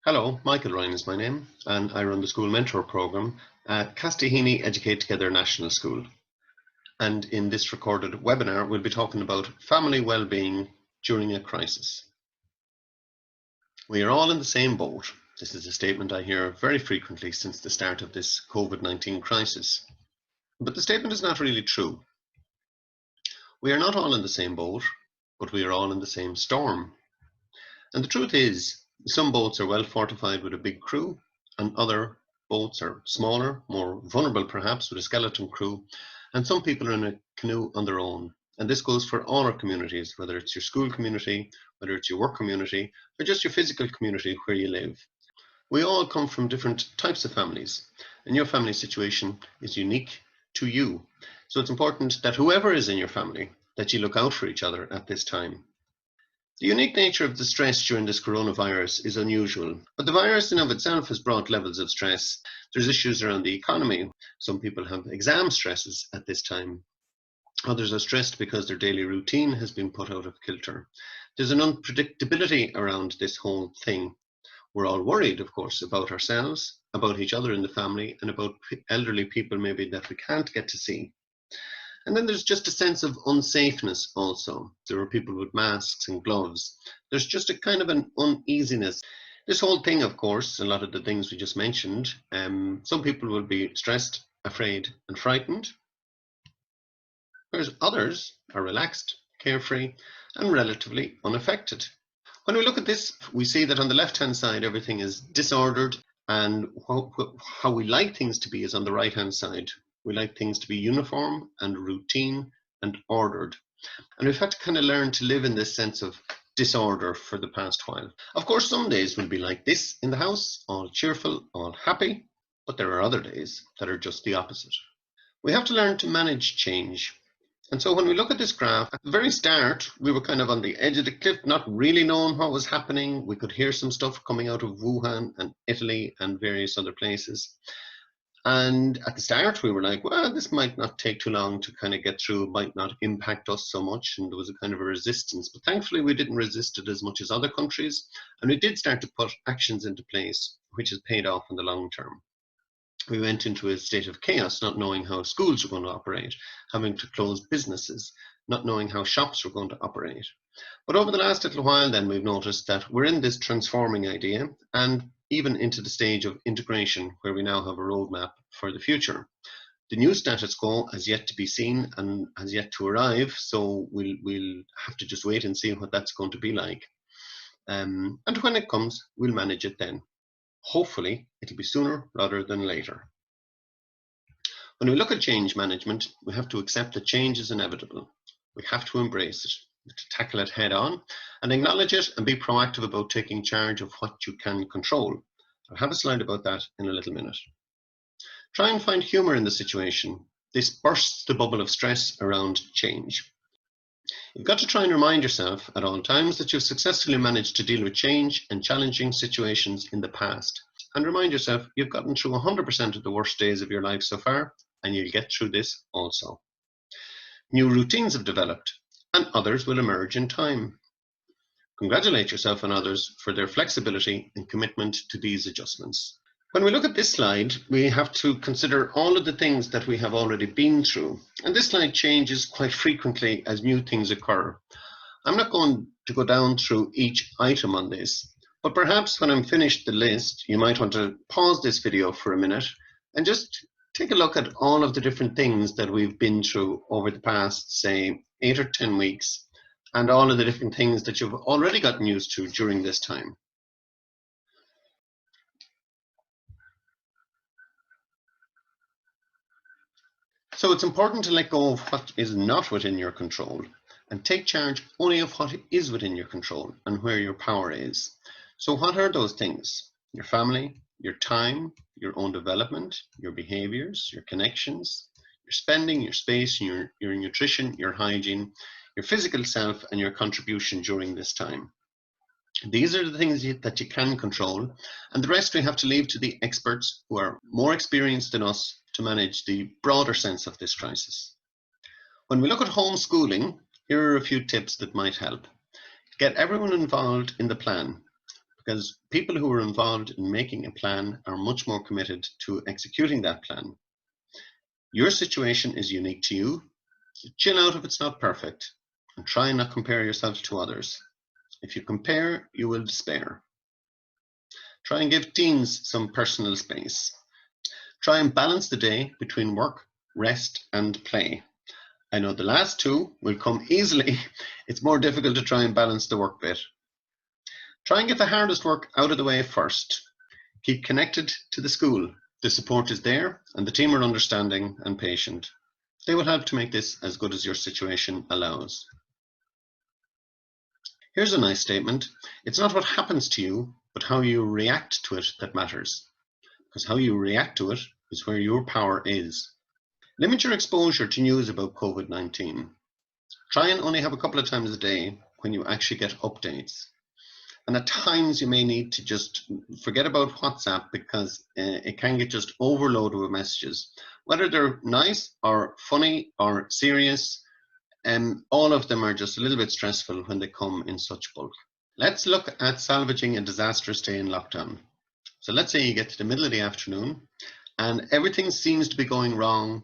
Hello, Michael Ryan is my name, and I run the School Mentor Programme at Castaheany Educate Together National School. And in this recorded webinar, we'll be talking about family well-being during a crisis. We are all in the same boat. This is a statement I hear very frequently since the start of this COVID-19 crisis. But the statement is not really true. We are not all in the same boat, but we are all in the same storm. And the truth is, some boats are well fortified with a big crew, and other boats are smaller, more vulnerable perhaps, with a skeleton crew, and some people are in a canoe on their own. And this goes for all our communities, whether it's your school community, whether it's your work community, or just your physical community where you live. We all come from different types of families, and your family situation is unique to you. So it's important that whoever is in your family, that you look out for each other at this time. The unique nature of the stress during this coronavirus is unusual, but the virus in of itself has brought levels of stress. There's issues around the economy. Some people have exam stresses at this time. Others are stressed because their daily routine has been put out of kilter. There's an unpredictability around this whole thing. We're all worried, of course, about ourselves, about each other in the family, and about elderly people maybe that we can't get to see. And then there's just a sense of unsafeness also. There are people with masks and gloves. There's just a kind of an uneasiness. This whole thing, of course, a lot of the things we just mentioned, some people will be stressed, afraid, and frightened, whereas others are relaxed, carefree, and relatively unaffected. When we look at this, we see that on the left-hand side, everything is disordered, and how we like things to be is on the right-hand side. We like things to be uniform and routine and ordered. And we've had to kind of learn to live in this sense of disorder for the past while. Of course, some days will be like this in the house, all cheerful, all happy, but there are other days that are just the opposite. We have to learn to manage change. And so when we look at this graph, at the very start, we were kind of on the edge of the cliff, not really knowing what was happening. We could hear some stuff coming out of Wuhan and Italy and various other places. And at the start, we were like, well, this might not take too long to kind of get through, it might not impact us so much. And there was a kind of a resistance. But thankfully, we didn't resist it as much as other countries. And we did start to put actions into place, which has paid off in the long term. We went into a state of chaos, not knowing how schools were going to operate, having to close businesses, not knowing how shops were going to operate. But over the last little while, then, we've noticed that we're in this transforming idea, and even into the stage of integration, where we now have a roadmap for the future. The new status quo has yet to be seen and has yet to arrive, so we'll have to just wait and see what that's going to be like. And when it comes, we'll manage it then. Hopefully, it'll be sooner rather than later. When we look at change management, we have to accept that change is inevitable. We have to embrace it, to tackle it head on and acknowledge it and be proactive about taking charge of what you can control. I'll have a slide about that in a little minute. Try and find humor in the situation. This bursts the bubble of stress around change. You've got to try and remind yourself at all times that you've successfully managed to deal with change and challenging situations in the past. And remind yourself you've gotten through 100% of the worst days of your life so far, and you'll get through this also. New routines have developed, and others will emerge in time. Congratulate yourself and others for their flexibility and commitment to these adjustments. When we look at this slide, we have to consider all of the things that we have already been through. And this slide changes quite frequently as new things occur. I'm not going to go down through each item on this, but perhaps when I'm finished the list, you might want to pause this video for a minute and just take a look at all of the different things that we've been through over the past, say, 8 or 10 weeks, and all of the different things that you've already gotten used to during this time. So it's important to let go of what is not within your control and take charge only of what is within your control and where your power is. So what are those things? Your family, your time, your own development, your behaviors, your connections, your spending, your space, your nutrition, your hygiene, your physical self, and your contribution during this time. These are the things that you can control, and the rest we have to leave to the experts who are more experienced than us to manage the broader sense of this crisis. When we look at homeschooling, here are a few tips that might help. Get everyone involved in the plan, because people who are involved in making a plan are much more committed to executing that plan. Your situation is unique to you, so chill out if it's not perfect, and try and not compare yourself to others. If you compare, you will despair. Try and give teens some personal space. Try and balance the day between work, rest, and play. I know the last two will come easily. It's more difficult to try and balance the work bit. Try and get the hardest work out of the way first. Keep connected to the school. The support is there, and the team are understanding and patient. They will help to make this as good as your situation allows. Here's a nice statement. It's not what happens to you, but how you react to it that matters. Because how you react to it is where your power is. Limit your exposure to news about COVID-19. Try and only have a couple of times a day when you actually get updates. And at times you may need to just forget about WhatsApp because it can get just overloaded with messages. Whether they're nice or funny or serious, all of them are just a little bit stressful when they come in such bulk. Let's look at salvaging a disastrous day in lockdown. So let's say you get to the middle of the afternoon and everything seems to be going wrong.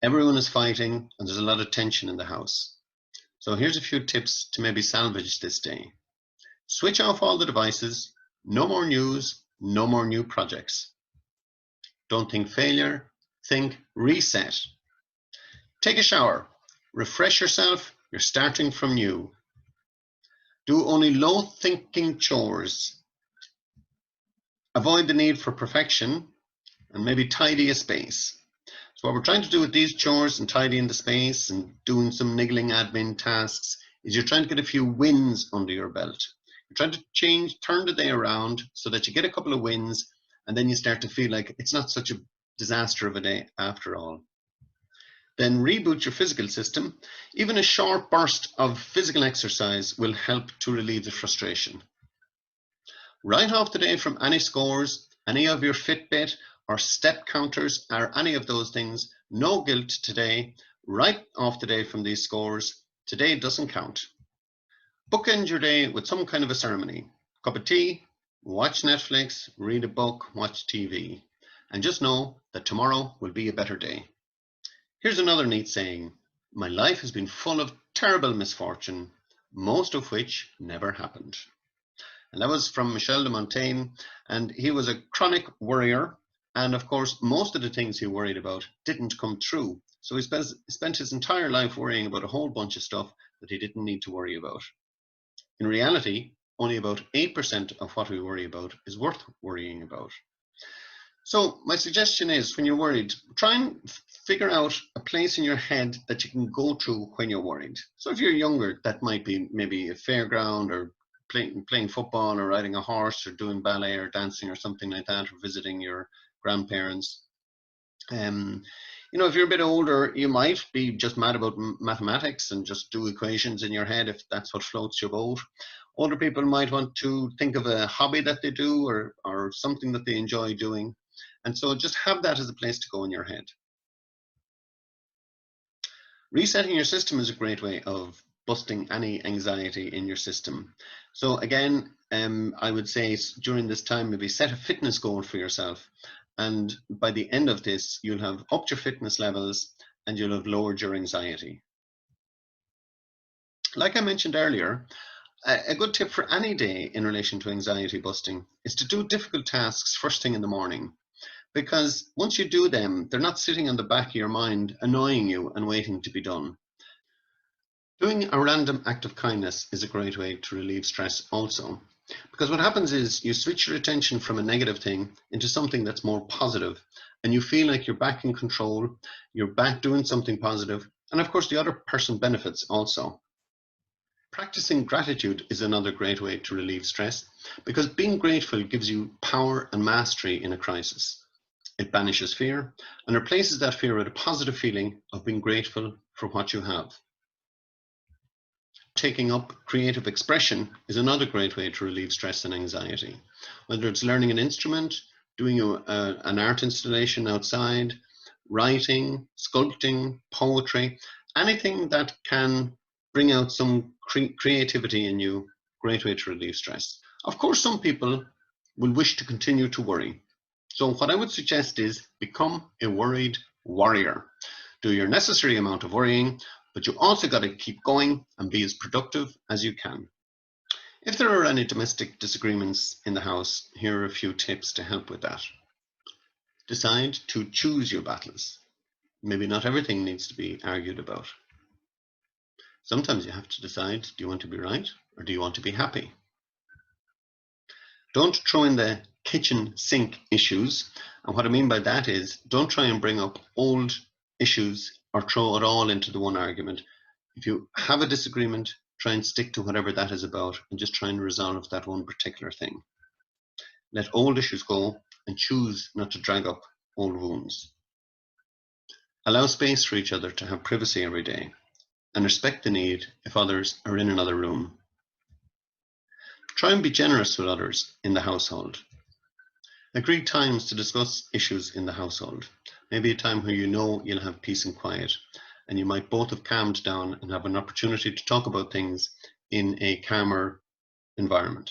Everyone is fighting and there's a lot of tension in the house. So here's a few tips to maybe salvage this day. Switch off all the devices, no more news, no more new projects. Don't think failure, think reset. Take a shower, refresh yourself, you're starting from new. Do only low thinking chores. Avoid the need for perfection and maybe tidy a space. So what we're trying to do with these chores and tidying the space and doing some niggling admin tasks is you're trying to get a few wins under your belt. You're trying to turn the day around so that you get a couple of wins and then you start to feel like it's not such a disaster of a day after all. Then reboot your physical system. Even a short burst of physical exercise will help to relieve the frustration. Write off the day from any scores, any of your Fitbit or step counters or any of those things. No guilt today. Write off the day from these scores. Today doesn't count. Bookend your day with some kind of a ceremony. Cup of tea, watch Netflix, read a book, watch TV. And just know that tomorrow will be a better day. Here's another neat saying. My life has been full of terrible misfortune, most of which never happened. And that was from Michel de Montaigne, and he was a chronic worrier. And of course, most of the things he worried about didn't come true. So he spent his entire life worrying about a whole bunch of stuff that he didn't need to worry about. In reality, only about 8% of what we worry about is worth worrying about. So my suggestion is when you're worried, try and figure out a place in your head that you can go to when you're worried. So if you're younger, that might be maybe a fairground or playing football or riding a horse or doing ballet or dancing or something like that, or visiting your grandparents. You know, if you're a bit older, you might be just mad about mathematics and just do equations in your head if that's what floats your boat. Older people might want to think of a hobby that they do or something that they enjoy doing. And so just have that as a place to go in your head. Resetting your system is a great way of busting any anxiety in your system. So again, I would say during this time, maybe set a fitness goal for yourself. And by the end of this, you'll have upped your fitness levels and you'll have lowered your anxiety. Like I mentioned earlier, a good tip for any day in relation to anxiety busting is to do difficult tasks first thing in the morning. Because once you do them, they're not sitting on the back of your mind, annoying you and waiting to be done. Doing a random act of kindness is a great way to relieve stress also. Because what happens is you switch your attention from a negative thing into something that's more positive, and you feel like you're back in control, you're back doing something positive, and of course the other person benefits also. Practicing gratitude is another great way to relieve stress, because being grateful gives you power and mastery in a crisis. It banishes fear and replaces that fear with a positive feeling of being grateful for what you have. Taking up creative expression is another great way to relieve stress and anxiety. Whether it's learning an instrument, doing an art installation outside, writing, sculpting, poetry, anything that can bring out some creativity in you, great way to relieve stress. Of course, some people will wish to continue to worry. So what I would suggest is become a worried warrior. Do your necessary amount of worrying, but you also got to keep going and be as productive as you can. If there are any domestic disagreements in the house, here are a few tips to help with that. Decide to choose your battles. Maybe not everything needs to be argued about. Sometimes you have to decide, do you want to be right or do you want to be happy? Don't throw in the kitchen sink issues. And what I mean by that is don't try and bring up old issues or throw it all into the one argument. If you have a disagreement, try and stick to whatever that is about and just try and resolve that one particular thing. Let old issues go and choose not to drag up old wounds. Allow space for each other to have privacy every day and respect the need if others are in another room. Try and be generous with others in the household. Agree times to discuss issues in the household. Maybe a time where you know you'll have peace and quiet, and you might both have calmed down and have an opportunity to talk about things in a calmer environment.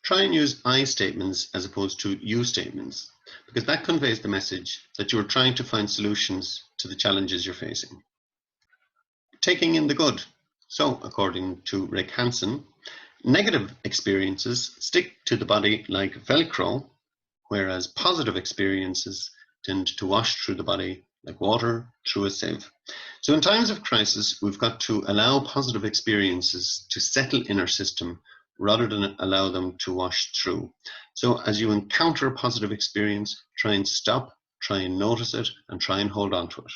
Try and use I statements as opposed to you statements, because that conveys the message that you are trying to find solutions to the challenges you're facing. Taking in the good. So, according to Rick Hansen, negative experiences stick to the body like Velcro, whereas positive experiences tend to wash through the body like water through a sieve. So in times of crisis, we've got to allow positive experiences to settle in our system rather than allow them to wash through. So as you encounter a positive experience, try and stop, try and notice it, and try and hold on to it.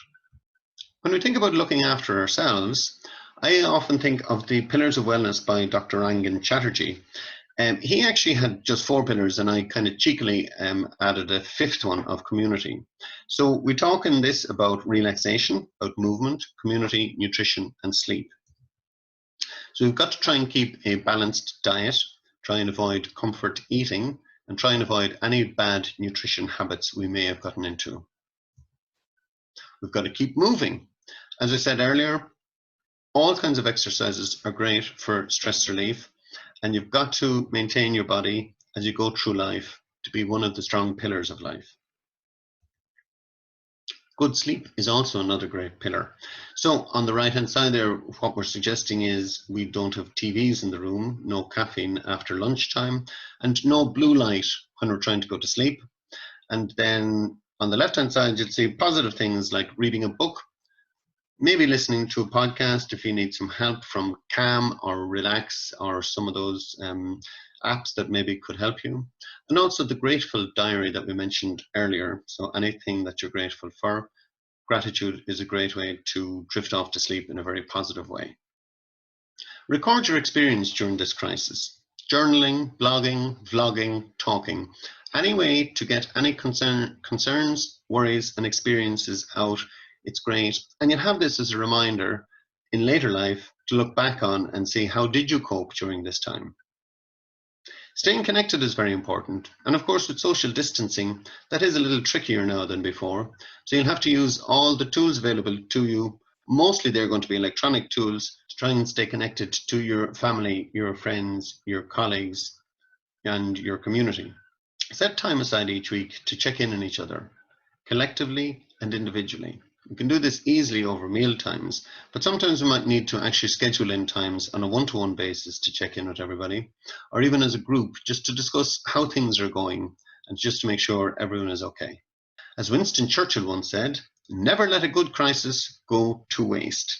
When we think about looking after ourselves, I often think of the Pillars of Wellness by Dr. Angan Chatterjee. He actually had just 4 pillars, and I kind of cheekily added a 5th one of community. So we talk in this about relaxation, about movement, community, nutrition, and sleep. So we've got to try and keep a balanced diet, try and avoid comfort eating, and try and avoid any bad nutrition habits we may have gotten into. We've got to keep moving. As I said earlier, all kinds of exercises are great for stress relief, and you've got to maintain your body as you go through life to be one of the strong pillars of life. Good sleep is also another great pillar. So on the right hand side there, what we're suggesting is we don't have TVs in the room, no caffeine after lunchtime, and no blue light when we're trying to go to sleep. And then on the left hand side, you'd see positive things like reading a book, maybe listening to a podcast if you need some help from Calm or Relax or some of those apps that maybe could help you. And also the grateful diary that we mentioned earlier. So anything that you're grateful for. Gratitude is a great way to drift off to sleep in a very positive way. Record your experience during this crisis. Journaling, blogging, vlogging, talking. Any way to get any concerns, worries, and experiences out, it's great. And you'll have this as a reminder in later life to look back on and see how did you cope during this time. Staying connected is very important. And of course, with social distancing, that is a little trickier now than before. So you'll have to use all the tools available to you. Mostly they're going to be electronic tools to try and stay connected to your family, your friends, your colleagues, and your community. Set time aside each week to check in on each other, collectively and individually. You can do this easily over meal times, but sometimes we might need to actually schedule in times on a one-to-one basis to check in with everybody, or even as a group, just to discuss how things are going and just to make sure everyone is okay. As Winston Churchill once said, never let a good crisis go to waste.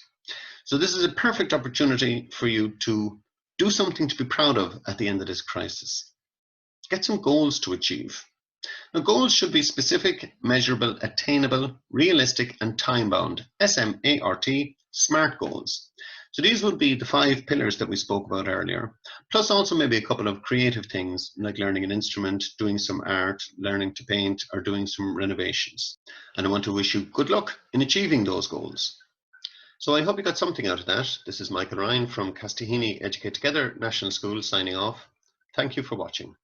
So this is a perfect opportunity for you to do something to be proud of at the end of this crisis. Get some goals to achieve. Now, goals should be specific, measurable, attainable, realistic, and time-bound. SMART, SMART goals. So these would be the 5 pillars that we spoke about earlier, plus also maybe a couple of creative things like learning an instrument, doing some art, learning to paint, or doing some renovations. And I want to wish you good luck in achieving those goals. So I hope you got something out of that. This is Michael Ryan from Castaheany Educate Together National School signing off. Thank you for watching.